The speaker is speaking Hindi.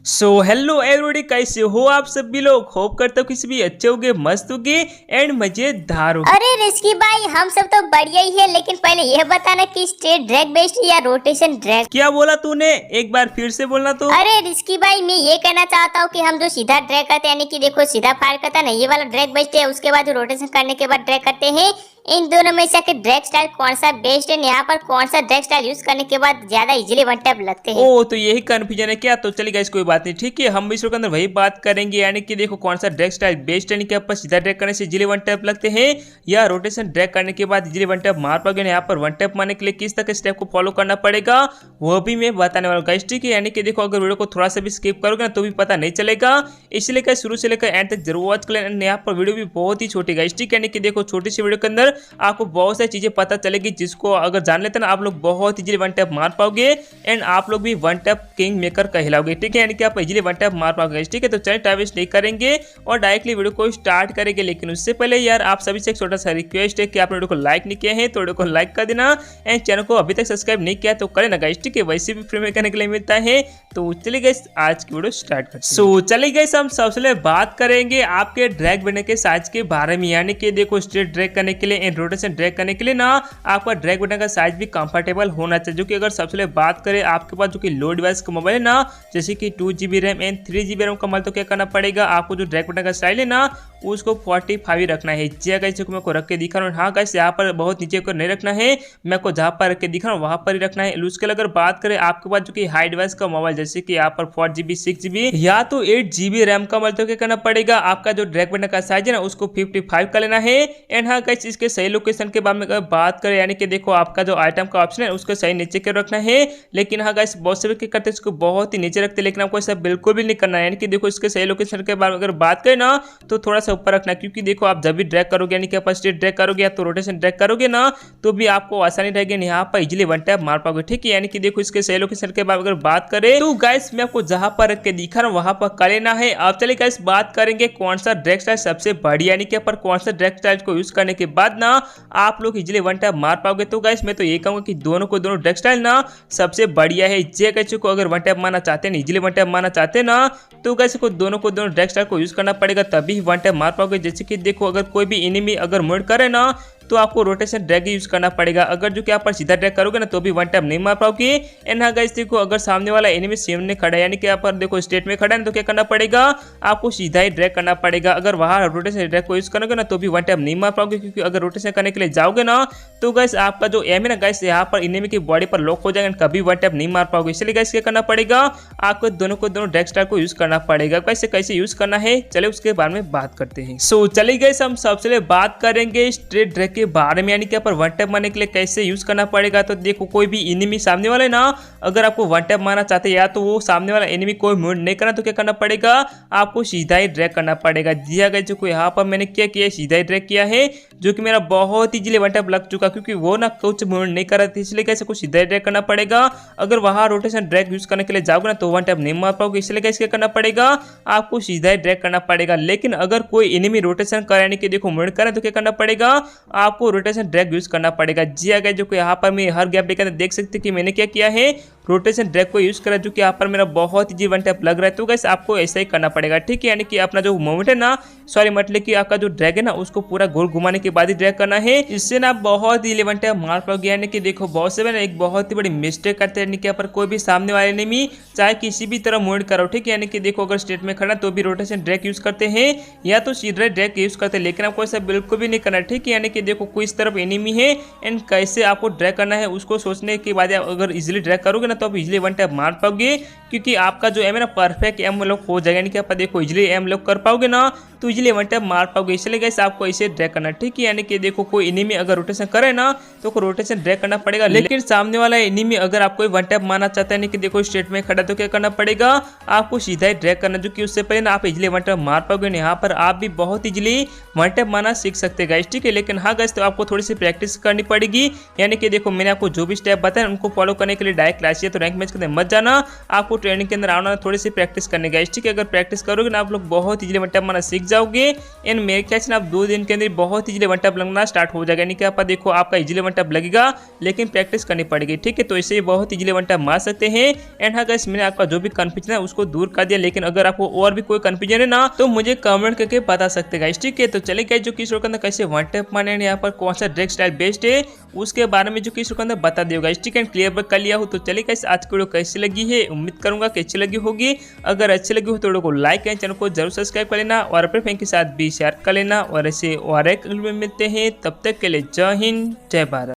सो हेलो एवरीबॉडी, कैसे हो आप सभी लोग। होप करता हूँ किसी भी अच्छे होगे, मस्त होगे एंड मजेदार हो। अरे रिस्की भाई, हम सब तो बढ़िया ही है, लेकिन पहले यह बताना कि स्ट्रेट ड्रैग बेस्ट या रोटेशन ड्रैग। क्या बोला तूने, एक बार फिर से बोलना तो। अरे रिस्की भाई, मैं ये कहना चाहता हूँ कि हम जो सीधा ड्रैग करते हैं, यानी कि देखो सीधा फायर करता है ना, ये वाला ड्रैग बेस्ट है। उसके बाद जो रोटेशन करने के बाद ड्रैग करते हैं, इन दोनों में से ड्रैग स्टाइल कौन सा बेस्ट है, यहाँ पर कौन सा ड्रैग स्टाइल यूज करने के बाद ज्यादा इजीली वन टैप लगते हैं। ओ तो यही कंफ्यूजन है क्या। तो चलिए गाइस, कोई बात नहीं, ठीक है। हम इस वीडियो के अंदर वही बात करेंगे, यानी कि देखो कौन सा ड्रैग स्टाइल बेस्ट है, यानी कि आप सीधा ड्रैग करने से इजीली वन टैप लगते हैं या रोटेशन ड्रैग करने के बाद इजीली वन टैप मार पाओगे। यहाँ पर वन टैप मारने के लिए किस तरह के स्टेप को फॉलो करना पड़ेगा वो भी मैं बताने वाला हूँ गाइस, ठीक है। यानी कि देखो अगर वीडियो को थोड़ा सा भी स्किप करोगे ना तो भी पता नहीं चलेगा, इसलिए गाइस शुरू से लेकर एंड तक जरूर वॉच कर लेना। यहाँ पर वीडियो भी बहुत ही छोटी गाइस, ठीक है। यानी कि देखो छोटी सी वीडियो के अंदर आपको बहुत सारी चीजें पता चलेगी, जिसको अगर जान लेते ना आप लोग बहुत इजीली वन टैप मार पाओगे एंड आप लोग भी वन टैप किंग मेकर कहलाओगे, ठीक है। यानी कि आप इजीली वन टैप मार पाओगे, ठीक है। तो चलिए टाइम वेस्ट नहीं करेंगे और डायरेक्टली वीडियो को स्टार्ट करेंगे। लेकिन उससे पहले यार आप सभी से एक छोटा सा रिक्वेस्ट है कि आप वीडियो को लाइक नहीं किया है तो वीडियो को लाइक कर देना एंड चैनल को अभी तक सब्सक्राइब नहीं किया तो करें ना गाइस, ठीक है। वैसे भी फ्री में करने के लिए मिलता है। तो चलिए गाइस आज की वीडियो स्टार्ट करते हैं। सो चलिए गाइस, हम सबसे पहले बात करेंगे आपके ड्रैग बनने के साइज के बारे में। यानी कि देखो स्ट्रेट ड्रैग करने के लिए एंड रोटेशन ड्रैग करने के लिए ना आपका ड्रैग बटन का साइज भी कंफर्टेबल होना चाहिए। जो कि अगर सबसे पहले बात करें आपके पास जो कि लो डिवाइस का मोबाइल है ना, जैसे कि 2GB RAM and 3GB RAM का मोबाइल, तो क्या करना पड़ेगा आपको जो ड्रैग बटन का स्टाइल है ना उसको 45 ही रखना है। जी गाइस, मैं को रख के दिखा रहा हूँ। हाँ गाइस, यहाँ पर बहुत नीचे को नहीं रखना है, मैं को जहाँ पर रख के दिखा रहा हूँ वहाँ पर ही रखना है। उसके अगर बात करें आपके पास जो कि हाई डिवाइस का मोबाइल, जैसे कि यहाँ पर 4GB 6GB या तो 8GB रैम का मोबाइल, तो क्या करना पड़ेगा आपका जो ड्रैग बटन का साइज है ना उसको 55 का लेना है। एंड हाँ गाइस, इसके सही लोकेशन के बारे में अगर बात करें, यानी कि देखो आपका जो आइटम का ऑप्शन है उसको सही नीचे के रखना है। लेकिन हाँ गाइस, बहुत से करते हैं इसको बहुत ही नीचे रखते हैं, लेकिन आपको ऐसा बिल्कुल भी नहीं करना है। यानी कि देखो इसके सही लोकेशन के बारे में अगर बात करें ना तो थोड़ा सा ऊपर रखना है, क्योंकि देखो आप जब भी ड्रैग करोगे, यानी कि आप स्ट्रेट ड्रैग करोगे या तो रोटेशन ड्रैग करोगे ना, तो भी आपको आसानी रहेगी यहाँ पर इजीली वन टैप मार पाओगे, ठीक है। यानी कि देखो इसके सही लोकेशन के बारे में अगर बात करें तो गाइस मैं आपको जहां पर रख के दिखा रहा हूँ वहां पर कर लेना है। अब चलिए गाइस बात करेंगे कौन सा ड्रैग स्टाइल सबसे बढ़िया, यानी कि पर कौन सा ड्रैग स्टाइल को यूज करने के बाद ना आप लोग इजीली वन टैप मार पाओगे। तो गाइस मैं तो ये कहूंगा कि दोनों ड्रैग स्टाइल ना सबसे बढ़िया है। जे गाइस को अगर वन टैप मारना चाहते हैं, इजीली वन टैप मारना चाहते हैं ना, तो गाइस को दोनों ड्रैग स्टाइल को यूज करना पड़ेगा, तभी वन टैप मार पाओगे। जैसे कि देखो अगर कोई भी एनिमी अगर मूव करे ना तो आपको रोटेशन ड्रैग यूज करना पड़ेगा। अगर जो कि आप पर सीधा ड्रैग करोगे ना तो भी वन टैप नहीं मार पाओगे। एंड हाँ गाइस, देखो अगर सामने वाला एनिमी सामने खड़ा है, यानी कि आप पर देखो स्टेट में खड़ा है, तो क्या करना पड़ेगा आपको सीधा ही ड्रैग करना पड़ेगा। अगर वहां रोटेशन ड्रैग को यूज करोगे ना तो भी वन टैप नहीं मार पाओगे, क्योंकि अगर रोटेशन करने के लिए जाओगे ना तो गाइस आपका जो एम है ना गाइस यहाँ पर एनिमी की बॉडी पर लॉक हो जाएगा, कभी वन टैप नहीं मार पाओगे। इसलिए गाइस क्या करना पड़ेगा आपको दोनों ड्रैग स्टाइल को यूज करना पड़ेगा। कैसे यूज करना है चले उसके बारे में बात करते हैं। सो चलिए गाइस, हम सबसे पहले बात करेंगे स्ट्रेट ड्रैग के बारे में, यानी कि पर वन टैप मारने के लिए कैसे यूज करना पड़ेगा। तो देखो कोई भी एनिमी सामने वाला है ना, अगर आपको वन टैप मारना चाहते हैं या तो वो सामने वाला एनिमी कोई मूव नहीं करना, तो क्या करना पड़ेगा आपको सीधा ही ड्रैग करना पड़ेगा। दिया गया जो यहाँ पर मैंने क्या किया, सीधा ही ड्रैग किया है, जो कि मेरा बहुत इजीली वन टैप लग चुका, क्योंकि वो ना कुछ मूव नहीं कर रहा था, इसलिए कैसे कुछ सीधा ही ड्रैग करना पड़ेगा। अगर वहां रोटेशन ड्रैग यूज करने के लिए जाओगे ना तो वन टैप नहीं मार पाओगे, इसलिए कैसे करना पड़ेगा आपको सीधा ही ड्रैग करना पड़ेगा। लेकिन अगर कोई एनिमी रोटेशन करे, यानी कि देखो मूव करे, तो क्या करना पड़ेगा आपको रोटेशन ड्रैग यूज करना पड़ेगा। जी अगर जो यहाँ पर मैं हर गैप लेकर देख सकते कि मैंने क्या किया है, रोटेशन ड्रैग को यूज करा, जो कि यहाँ पर मेरा बहुत इजी वन टैप लग रहा है। तो गाइस आपको ऐसा ही करना पड़ेगा, ठीक है। यानी कि अपना जो मूवमेंट है ना, सॉरी मतलब कि आपका जो ड्रैग है ना उसको पूरा गोल घुमाने के बाद ही ड्रैग करना है, इससे ना बहुत ही वन टैप मार पाओगे। यानी कि देखो बहुत से एक बहुत ही बड़ी मिस्टेक करते हैं, यानी कि यहाँ पर कोई भी सामने वाले एनिमी चाहे किसी भी तरह मूवमेंट करो, ठीक है। यानी कि देखो अगर स्टेट में खड़ा तो भी रोटेशन ड्रैग यूज करते हैं या तो सीधा ड्रैग यूज करते हैं, लेकिन आपको ऐसा बिल्कुल भी नहीं करना, ठीक है। यानी कि देखो कोई इस तरफ एनिमी है एंड कैसे आपको ड्रैग करना है उसको सोचने के बाद अगर इजीली ड्रैग करोगे ना तो आप इजीली वन टैप मार पाओगे, क्योंकि आपका जो एम है ना परफेक्ट एम लॉक हो जाएगा। यानी कि आप देखो इजीली एम लॉक कर पाओगे ना तो इजीली वन टैप मार पाओगे। इसलिए गाइस आपको ऐसे ड्रैग करना, ठीक है। यानी कि देखो कोई एनिमी अगर रोटेशन करे ना तो रोटेशन ड्रैग करना पड़ेगा, लेकिन सामने वाला एनिमी अगर आपको वन टैप मारना चाहता है, यानी कि देखो स्टेट में खड़ा, तो क्या करना पड़ेगा आपको सीधा ही ड्रैग करना, जो कि उससे पहले ना आप इजीली वन टैप मार पाओगे। यहाँ पर आप भी बहुत इजीली वन टैप मारना सीख सकते हैं गाइस, ठीक है। लेकिन हाँ गाइस, तो आपको थोड़ी सी प्रैक्टिस करनी पड़ेगी। यानी कि देखो मैंने आपको जो भी स्टेप बताया उनको फॉलो करने के लिए डायरेक्ट क्लास या तो रैंक मैच के अंदर मत जाना, आपको ट्रेनिंग के अंदर आना, थोड़ी सी प्रैक्टिस करने गाइस, ठीक है। अगर प्रैक्टिस करोगे ना आप लोग बहुत इजीली वन टैप मारना सीख जाओगे एंड मेरे ख्याल से आप 2 दिन के अंदर बहुत इजीली वन टैप लगना स्टार्ट हो जाएगा। यानी कि आप देखो आपका इजीली वन टैप लगेगा, लेकिन प्रैक्टिस करनी पड़ेगी, ठीक है। तो इससे बहुत इजीली वन टैप मार सकते हैं। एंड हाँ गाइस, मैंने आपका जो भी कंफ्यूजन है उसको दूर कर दिया, लेकिन अगर आपको और भी कोई कंफ्यूजन है ना तो मुझे कमेंट करके बता सकते हैं गाइस, ठीक है। तो चलिए गाइस, जो किस के अंदर कैसे वन टैप मारने यहाँ पर कौन सा ड्रैग स्टाइल बेस्ट है उसके बारे में जो किस के अंदर बता दिया गाइस, ठीक है, क्लियर कर लिया हो। तो चलिए गाइस, आज की वीडियो कैसी लगी है, उम्मीद करूंगा कि अच्छी लगी होगी। अगर अच्छी लगी हो तो वीडियो को लाइक एंड चैनल को जरूर सब्सक्राइब कर लेना और अपने फ्रेंड के साथ भी शेयर कर लेना। और ऐसे और एक वीडियो में मिलते हैं, तब तक के लिए जय हिंद जय भारत।